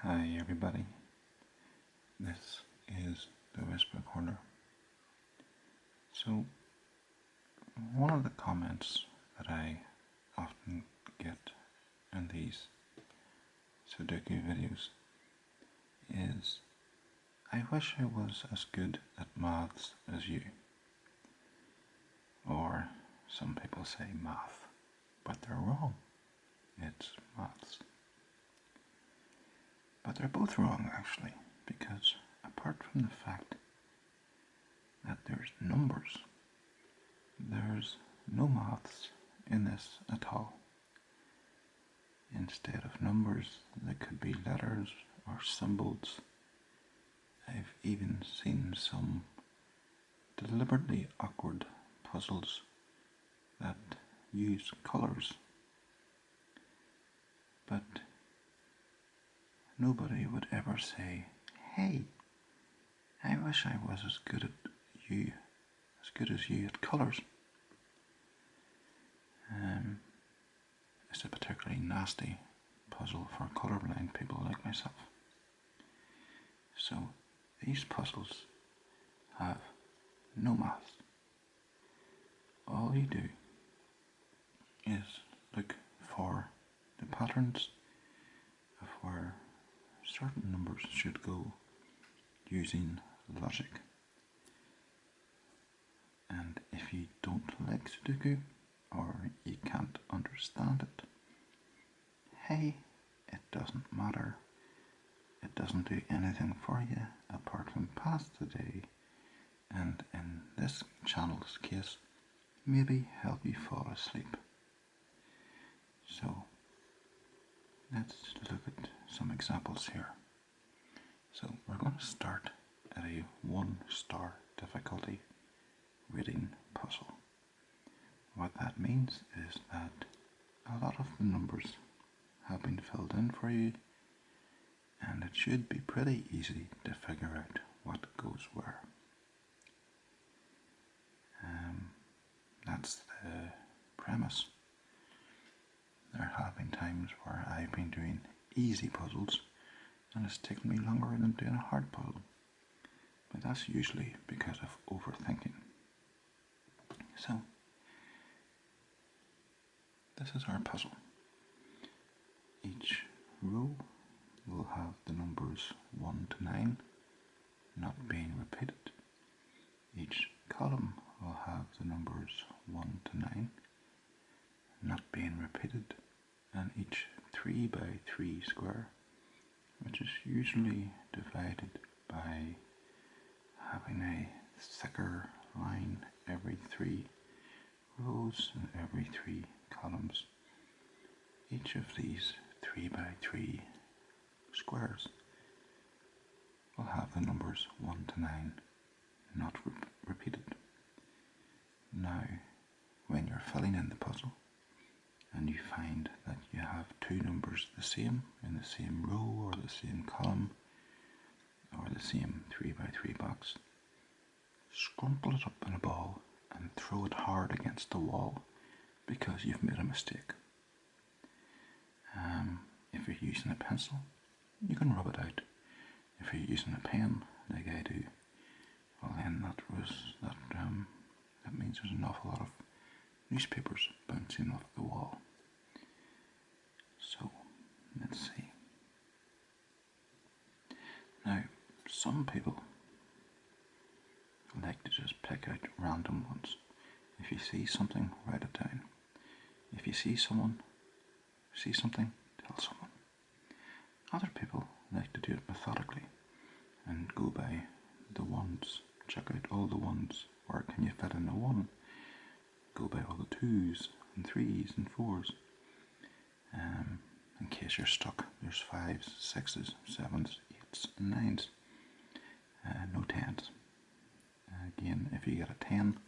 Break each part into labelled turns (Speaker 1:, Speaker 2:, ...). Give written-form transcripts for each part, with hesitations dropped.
Speaker 1: Hi everybody, this is TheWhisperCorner. So, one of the comments that I often get in these Sudoku videos is, I wish I was as good at maths as you. Or some people say math, but they're wrong. It's maths. But they're both wrong actually, because apart from the fact that there's numbers, there's no maths in this at all. Instead of numbers, there could be letters or symbols. I've even seen some deliberately awkward puzzles that use colours. But nobody would ever say, hey, I wish I was as good as you at colours. It's a particularly nasty puzzle for colourblind people like myself. So these puzzles have no maths. All you do is look for the patterns of where certain numbers should go using logic. And if you don't like Sudoku, or you can't understand it, hey, it doesn't matter. It doesn't do anything for you apart from pass the day, and in this channel's case, maybe help you fall asleep. So let's look at some examples here. So we're going to start at a 1-star difficulty reading puzzle. What that means is that a lot of the numbers have been filled in for you, and it should be pretty easy to figure out what goes where. That's the premise. There have been times where I've been doing easy puzzles and it's taken me longer than doing a hard puzzle, but that's usually because of overthinking. So, this is our puzzle. Each row will have the numbers 1 to 9 not being repeated. Each column will have the numbers 1 to 9 not being repeated, and each 3 by 3 square, which is usually divided by having a thicker line every 3 rows and every 3 columns. Each of these 3 by 3 squares will have the numbers 1 to 9 not repeated. Now, when you're filling in the puzzle and you find that you have two numbers the same in the same row or the same column or the same 3 by 3 box, scrumple it up in a ball and throw it hard against the wall because you've made a mistake. If you're using a pencil, you can rub it out. If you're using a pen, like I do, well then that means there's an awful lot of newspapers bouncing off the wall. So, let's see. Now, some people like to just pick out random ones. If you see something, write it down. If you see something, tell someone. Other people like to do it methodically and go by the ones. Check out all the ones. Where can you fit in a 1? Go by all the 2s and 3s and 4s. In case you're stuck, there's 5s, 6s, 7s, 8s and 9s. No 10s. Again, if you get a 10,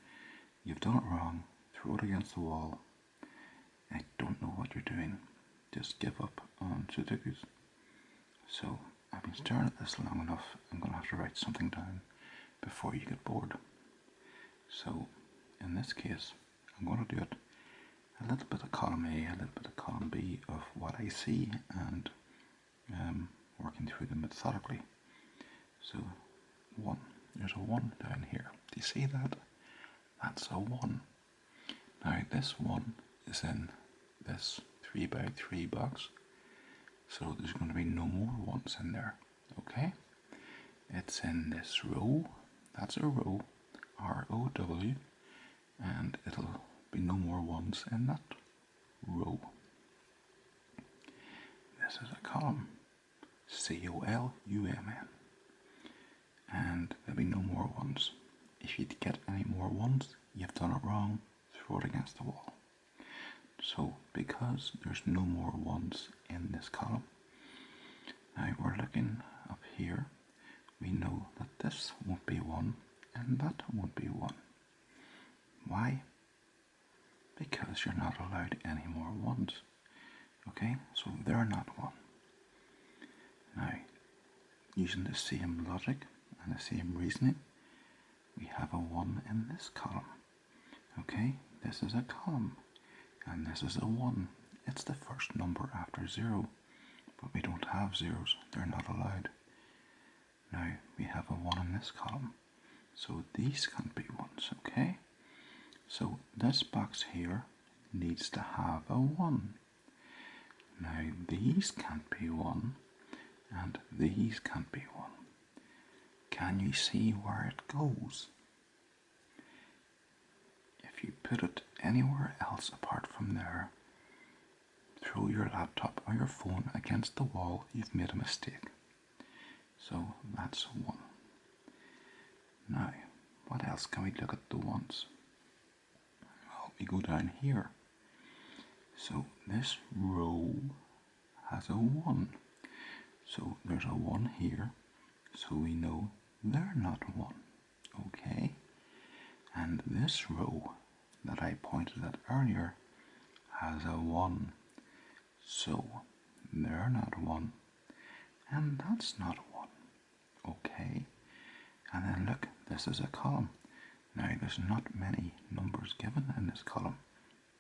Speaker 1: you've done it wrong. Throw it against the wall. I don't know what you're doing. Just give up on Sudokus. So, I've been staring at this long enough. I'm going to have to write something down before you get bored. So, in this case, I'm going to do it a little bit of column A, a little bit of column B of what I see, and work working through them methodically. So 1, there's a 1 down here. Do you see that? That's a 1. Now this 1 is in this 3 by 3 box, so there's going to be no more 1s in there, okay? It's in this row, that's a row, R-O-W, and it'll be no more 1s in that row. This is a column, C-O-L-U-M-N, and there'll be no more 1s. If you get any more 1s, you've done it wrong, throw it against the wall. So because there's no more 1s in this column, now we're looking up here, we know that this won't be 1 and that won't be 1. Why? Because you're not allowed any more 1s. Okay, so they're not 1. Now, using the same logic and the same reasoning, we have a 1 in this column. Okay, this is a column, and this is a 1. It's the first number after 0, but we don't have zeros, they're not allowed. Now, we have a 1 in this column, so these can't be 1s, okay? So this box here needs to have a 1. Now, these can't be 1, and these can't be 1. Can you see where it goes? If you put it anywhere else apart from there, throw your laptop or your phone against the wall, you've made a mistake. So that's 1. Now, what else can we look at the 1s? Well, we go down here. So this row has a 1. So there's a 1 here, so we know they're not 1. Okay? And this row that I pointed at earlier has a 1. So they're not 1. And that's not 1. Okay? And then look, this is a column. Now there's not many numbers given in this column.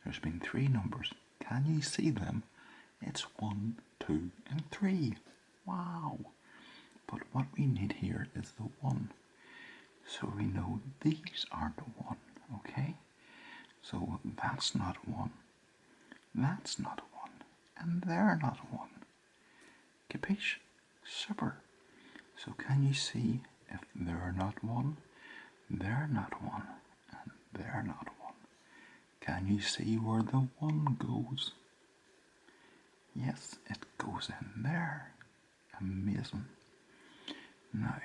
Speaker 1: There's been 3 numbers. Can you see them? It's 1, 2, and 3. Wow! But what we need here is the 1. So we know these aren't 1, okay? So that's not 1. That's not 1. And they're not 1. Capiche? Super. So can you see if they're not 1, they're not 1, and they're not 1? Can you see where the 1 goes? Yes, it goes in there. Amazing. Now,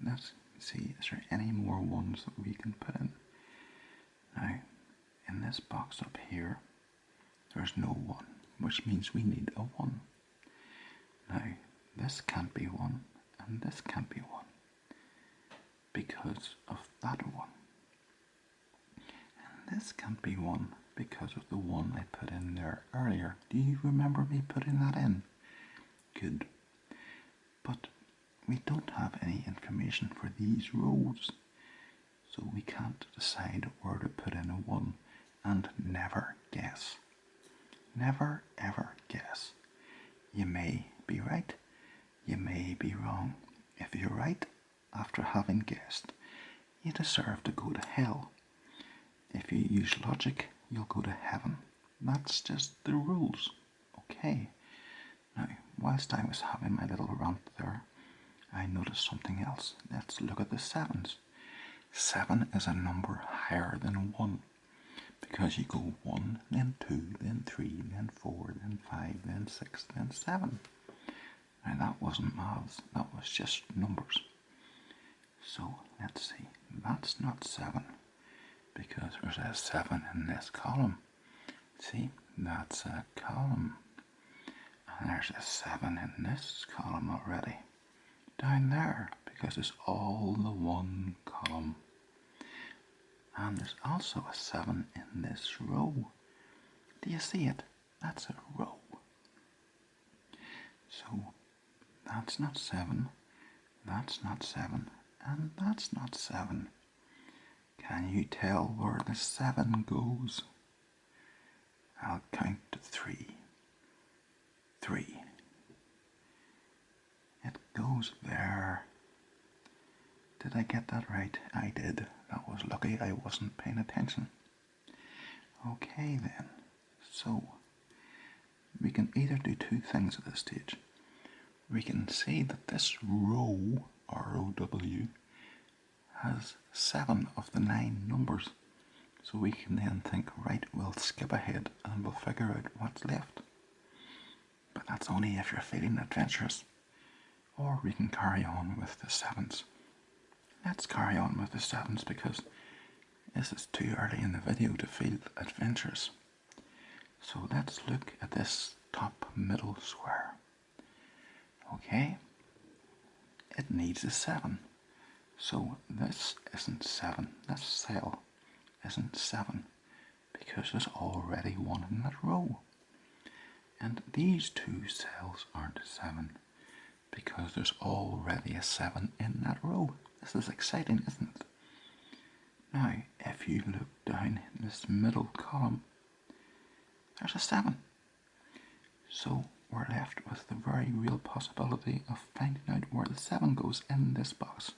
Speaker 1: let's see, is there any more 1s that we can put in? Now, in this box up here, there's no 1, which means we need a 1. Now, this can't be 1, and this can't be 1, because of that 1. And this can't be 1, because of the 1 I put in there earlier. Do you remember me putting that in? Good. But we don't have any information for these rows, so we can't decide where to put in a 1, and never guess. Never ever guess. You may be right, you may be wrong. If you're right, after having guessed, you deserve to go to hell. If you use logic, you'll go to heaven. That's just the rules, okay? Now, whilst I was having my little rant there, I noticed something else. Let's look at the 7s. 7 is a number higher than 1, because you go 1, then 2, then 3, then 4, then 5, then 6, then 7. Now that wasn't maths, that was just numbers. So let's see, that's not 7, because there's a 7 in this column. See, that's a column. And there's a 7 in this column already. Down there, because it's all the 1 column. And there's also a 7 in this row. Do you see it? That's a row. So that's not 7, that's not 7, and that's not 7. Can you tell where the 7 goes? I'll count to 3. 3. It goes there. Did I get that right? I did. That was lucky I wasn't paying attention. Okay then, so we can either do two things at this stage. We can see that this row, R-O-W, has 7 of the 9 numbers. So we can then think, right, we'll skip ahead and we'll figure out what's left. But that's only if you're feeling adventurous. Or we can carry on with the 7s. Let's carry on with the 7s because this is too early in the video to feel adventurous. So let's look at this top middle square. Okay, it needs a 7. So this isn't 7, this cell isn't 7 because there's already one in that row. And these two cells aren't 7 because there's already a 7 in that row. This is exciting, isn't it? Now, if you look down in this middle column, there's a 7. So we're left with the very real possibility of finding out where the 7 goes in this box.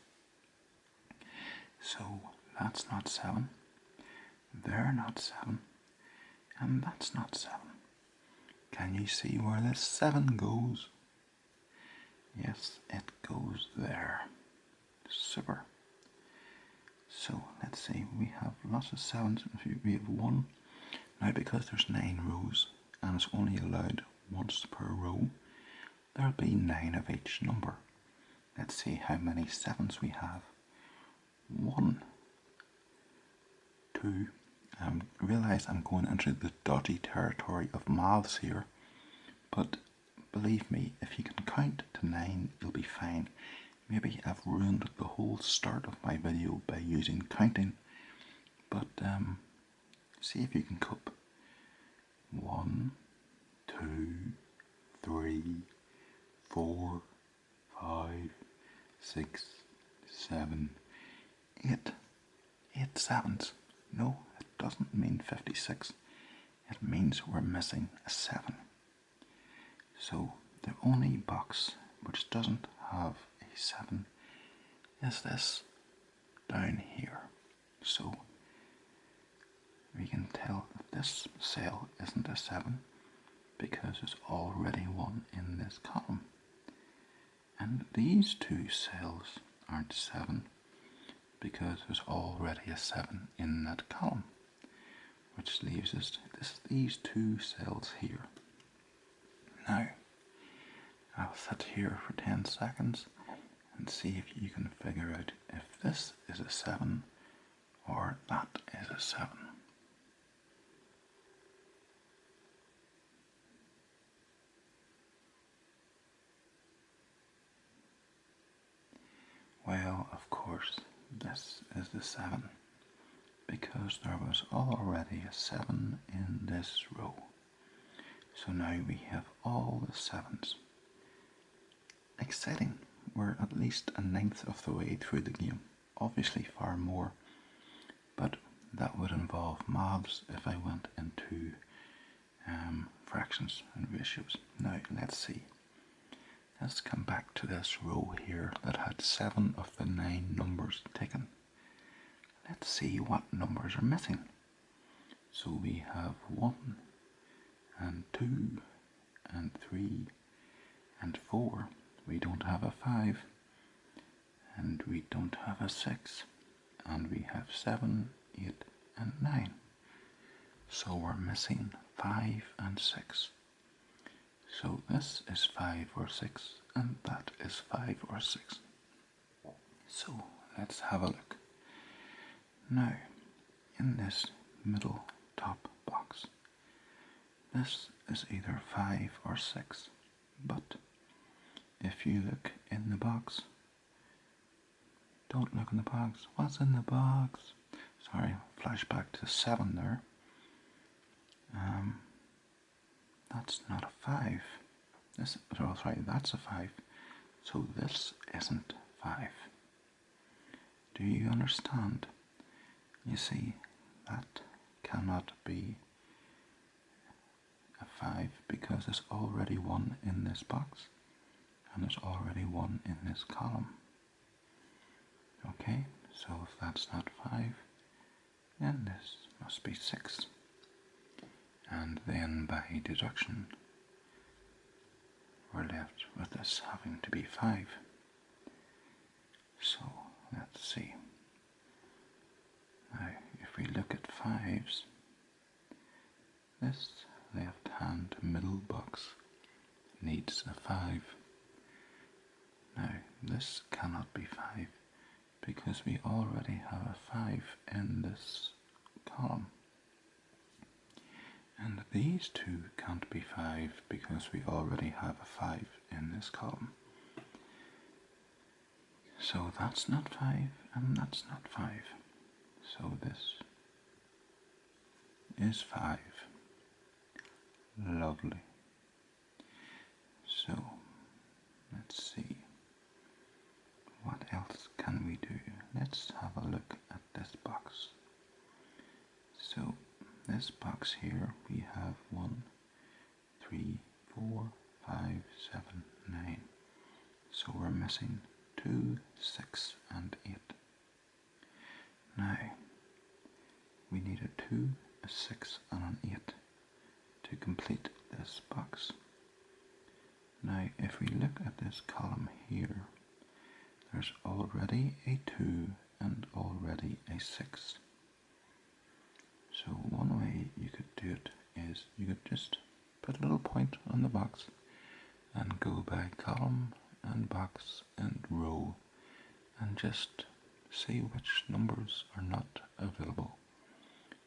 Speaker 1: So that's not 7, they're not 7, and that's not 7. Can you see where this 7 goes? Yes, it goes there. Super. So let's see, we have lots of 7s. We have 1. Now because there's 9 rows and it's only allowed once per row, there'll be 9 of each number. Let's see how many 7s we have. 1, 2. Realise I'm going into the dodgy territory of maths here, but believe me, if you can count to 9, you'll be fine. Maybe I've ruined the whole start of my video by using counting, but see if you can cope. 1, 2, 3, 4, 5, 6, 7, 8. 8 7s. No, it doesn't mean 56. It means we're missing a 7. So the only box which doesn't have a 7 is this down here. So we can tell that this cell isn't a 7 because there's already one in this column. And these two cells aren't 7 because there's already a 7 in that column, which leaves us these two cells here. Now, I'll sit here for 10 seconds and see if you can figure out if this is a 7 or that is a 7. Well, of course, this is the 7 because there was already a 7 in this row. So now we have all the 7s. Exciting. We're at least a ninth of the way through the game. Obviously far more, but that would involve maths if I went into fractions and ratios. Now let's see. Let's come back to this row here that had 7 of the 9 numbers taken. Let's see what numbers are missing. So we have 1 and 2 and 3 and 4. We don't have a 5 and we don't have a 6 and we have 7, 8 and 9. So we're missing 5 and 6. So this is 5 or 6 and that is 5 or 6. So let's have a look. Now, in this middle top box, this is either 5 or 6, but if you look in the box, don't look in the box. What's in the box? Sorry, flashback to 7 there. That's not a 5. That's a 5. So this isn't 5. Do you understand? You see, that cannot be a 5 because there's already one in this box. and there's already 1 in this column. Okay, so if that's not 5, then this must be 6. And then by deduction, we're left with this having to be 5. So let's see. Now, if we look at 5s, this left-hand middle box needs a 5. Now, this cannot be 5 because we already have a 5 in this column. And these two can't be 5 because we already have a 5 in this column. So that's not 5 and that's not 5. So this is 5. Lovely. So let's see. What else can we do? Let's have a look at this box. So this box here we have 1, 3, 4, 5, 7, 9. So we're missing 2, 6 and 8. Now we need a 2, a 6 and an 8 to complete this box. Now if we look at this column here, there's already a 2 and already a 6. So one way you could do it is you could just put a little point on the box and go by column and box and row and just see which numbers are not available.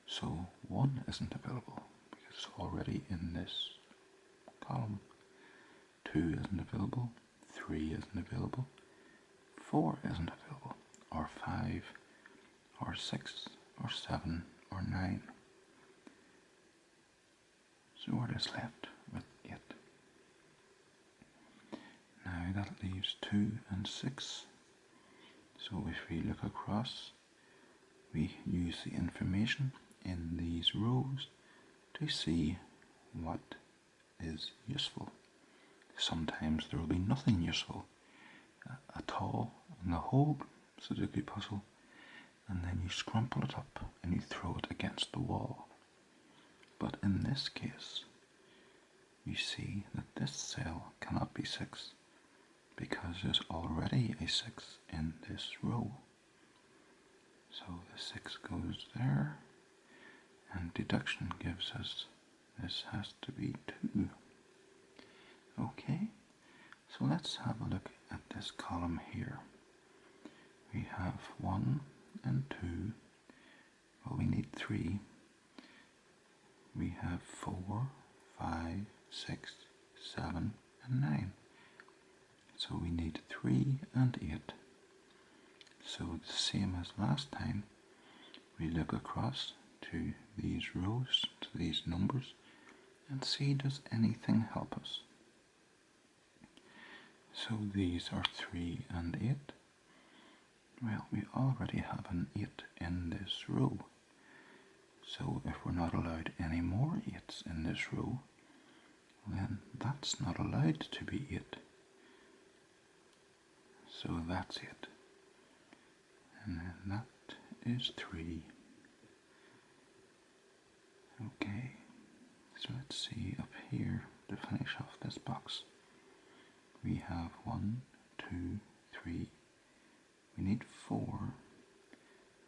Speaker 1: So 1 isn't available because it's already in this column. 2 isn't available, 3 isn't available, 4 isn't available, or 5, or 6, or 7, or 9. So we're just left with 8. Now that leaves 2 and 6. So if we look across, we use the information in these rows to see what is useful. Sometimes there will be nothing useful at all in the whole Sudoku puzzle, and then you scrumple it up and you throw it against the wall. But in this case, you see that this cell cannot be 6 because there's already a 6 in this row. So the 6 goes there, and deduction gives us this has to be 2. Okay, so let's have a look at this column here. We have 1 and 2, well we need 3. We have 4, 5, 6, 7 and 9. So we need 3 and 8. So the same as last time, we look across to these rows, to these numbers, and see does anything help us. So these are 3 and 8. Well, we already have an 8 in this row. So if we're not allowed any more 8s in this row, then that's not allowed to be 8. So that's it. And then that is 3. Okay, so let's see up here to finish off this box. We have 1, 2, 3. We need 4.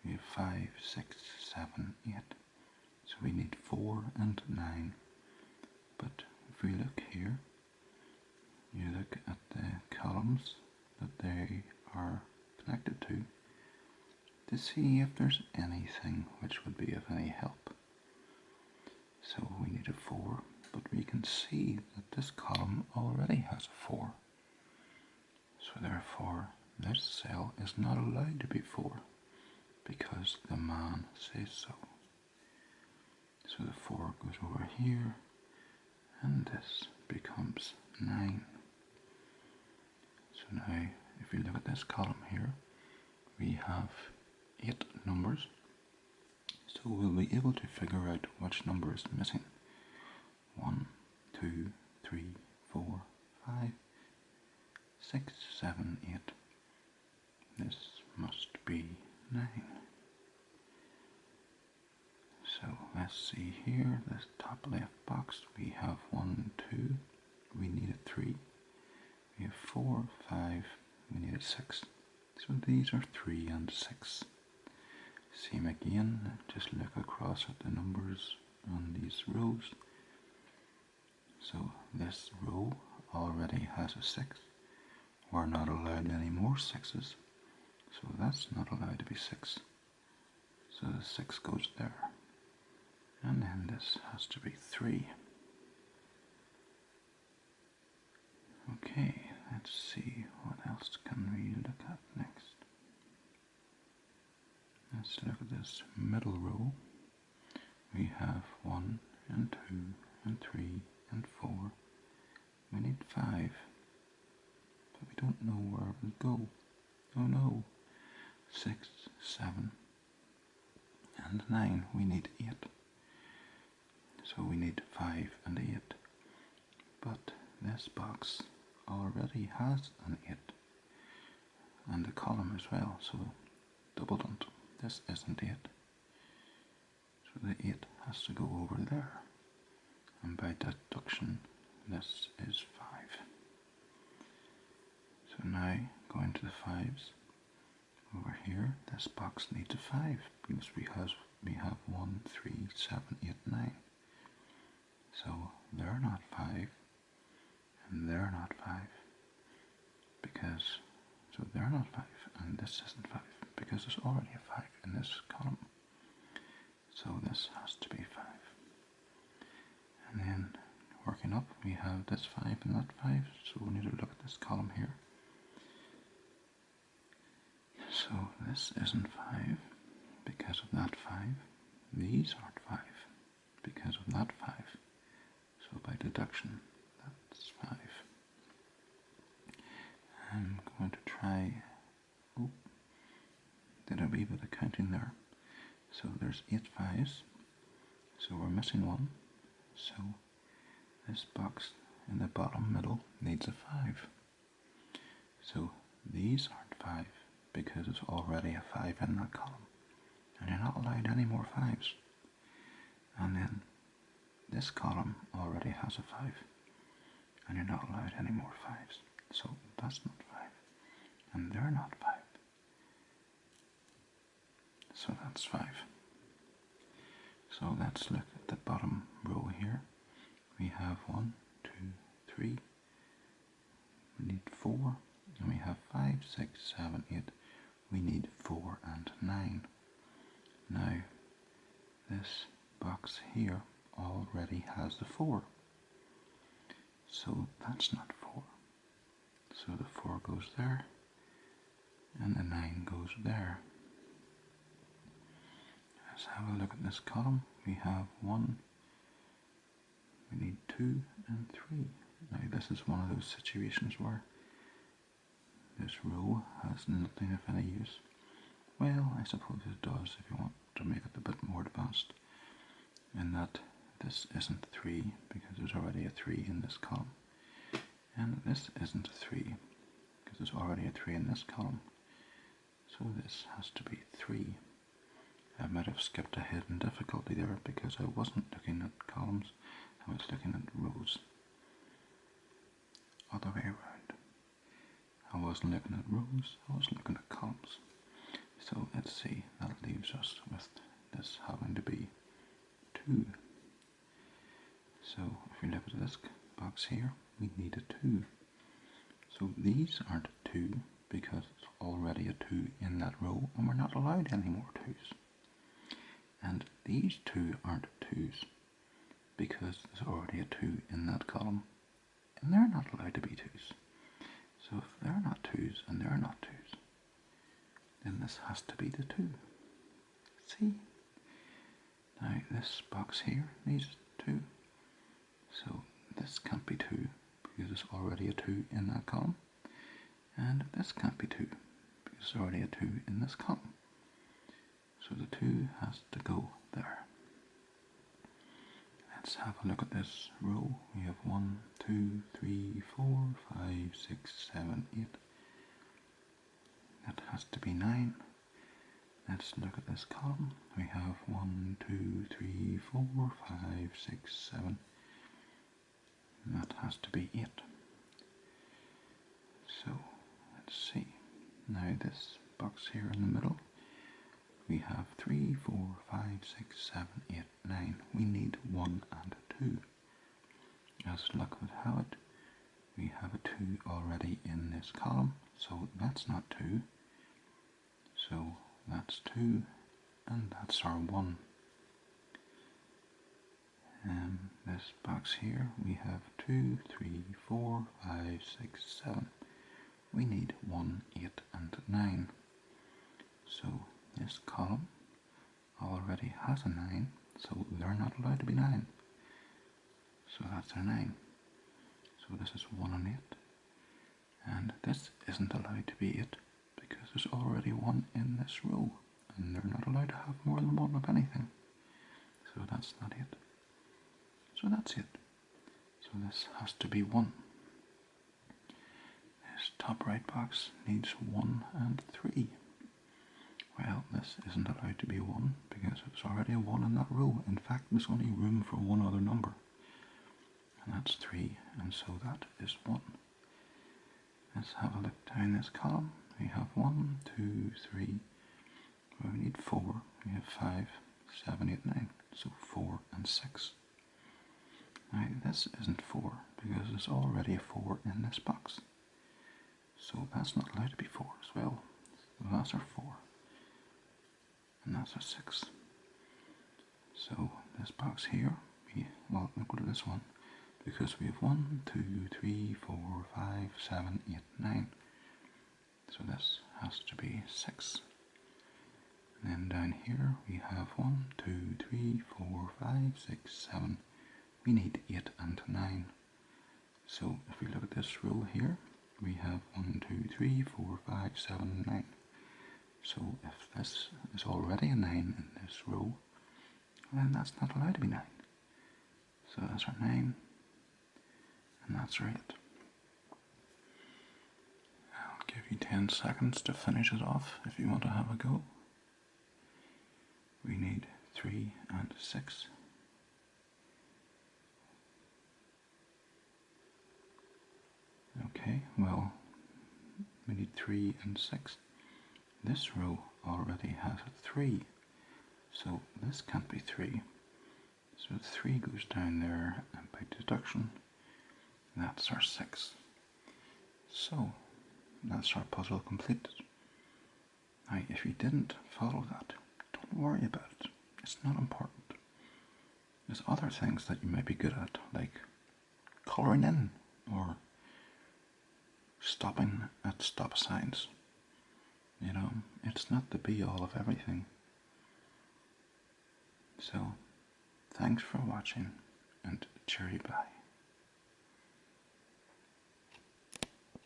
Speaker 1: We have 5, 6, 7, 8. So we need 4 and 9. But if we look here, you look at the columns that they are connected to see if there's anything which would be of any help. So we need a 4, but we can see that this column already has a 4. So therefore this cell is not allowed to be 4 because the man says so. So the 4 goes over here and this becomes 9. So now if we look at this column here, we have 8 numbers. So we'll be able to figure out which number is missing. 1, 2, 3, 4, 5, be 6. So these are 3 and 6. Same again, just look across at the numbers on these rows. So this row already has a 6. We're not allowed any more 6s. So that's not allowed to be 6. So the 6 goes there. And then this has to be 3. Okay, let's see what else can we look at next. Let's look at this middle row. We have 1 and 2 and 3 and 4. We need 5, but we don't know where it will go. Oh no, 6, 7 and 9. We need 8. So we need 5 and 8. But this box already has an 8 and a column as well, so double don't. This isn't 8. So the 8 has to go over there. And by deduction, this is 5. So now, going to the 5s, over here, this box needs a 5, because we have 1, 3, 7, 8, 9. So they're not 5, and they're not 5, because, so they're not 5, and this isn't 5, because there's already a 5 in this column. So this has to be 5. And then working up, we have this 5 and that 5, so we need to look at this column here. So this isn't 5 because of that 5. These aren't 5 because of that 5. So by deduction, that's 5. I'm going to try, did a wee bit of counting there. So there's 8 5s, so we're missing 1. So this box in the bottom middle needs a 5. So these aren't 5 because there's already a 5 in that column. And you're not allowed any more 5s. And then this column already has a 5. And you're not allowed any more 5s. So that's not 5. And they're not 5. So that's 5. So let's look at the bottom row here. We have 1, 2, 3. We need 4. And we have 5, 6, 7, 8. We need 4 and 9. Now, this box here already has the 4. So that's not 4. So the 4 goes there, and the 9 goes there. Let's have a look at this column. We have 1, we need 2 and 3. Now this is one of those situations where this row has nothing of any use. Well, I suppose it does if you want to make it a bit more advanced, in that this isn't 3 because there's already a 3 in this column, and this isn't a 3 because there's already a 3 in this column. So this has to be 3. I might have skipped ahead in difficulty there because I wasn't looking at columns, I was looking at rows. Other way around. I wasn't looking at rows, I was looking at columns. So let's see, that leaves us with this having to be 2. So if we look at this box here, we need a 2. So these aren't 2 because it's already a 2 in that row and we're not allowed any more 2s. And these 2 aren't 2s because there's already a 2 in that column and they're not allowed to be 2s. So if they're not 2s and they're not 2s, then this has to be the 2. See? Now this box here needs 2. So this can't be 2 because there's already a 2 in that column. And this can't be 2 because there's already a 2 in this column. So the 2 has to go there. Let's have a look at this row. We have 1, 2, 3, 4, 5, 6, 7, 8. That has to be 9. Let's look at this column. We have 1, 2, 3, 4, 5, 6, 7. That has to be 8. So let's see. Now this box here in the middle, we have 3, 4, 5, 6, 7, 8, 9. We need 1 and 2. As luck would have it, we have a 2 already in this column, so that's not 2. So that's 2, and that's our 1. This box here, we have 2, 3, 4, 5, 6, 7. We need 1, 8, and 9. So this column already has a 9, so they're not allowed to be 9. So that's our 9. So this is 1 and 8. And this isn't allowed to be 8 because there's already 1 in this row. And they're not allowed to have more than 1 of anything. So that's not 8. So that's it. So this has to be 1. This top right box needs 1 and 3. Well, this isn't allowed to be 1 because it's already a 1 in that row. In fact, there's only room for one other number. And that's 3, and so that is 1. Let's have a look down this column. We have 1, 2, 3. Well, we need 4. We have 5, 7, 8, 9. So 4 and 6. Now this isn't 4 because there's already a 4 in this box. So that's not allowed to be 4 as well. So that's our 4. And that's our 6. So this box here, well, we'll go to this one because we have 1, 2, 3, 4, 5, 7, 8, 9. So this has to be 6. And then down here we have 1, 2, 3, 4, 5, 6, 7. We need 8 and 9. So if we look at this row here, we have 1, 2, 3, 4, 5, 7, 9. So if this is already a 9 in this row, then that's not allowed to be 9. So that's our 9, and that's our 8. I'll give you 10 seconds to finish it off if you want to have a go. We need 3 and 6. Okay, well, we need 3 and 6. This row already has a 3, so this can't be 3. So 3 goes down there, and by deduction, that's our 6. So, that's our puzzle completed. Now, if you didn't follow that, don't worry about it. It's not important. There's other things that you might be good at, like colouring in, or stopping at stop signs. You know, it's not the be-all of everything. So, thanks for watching, and cheery bye.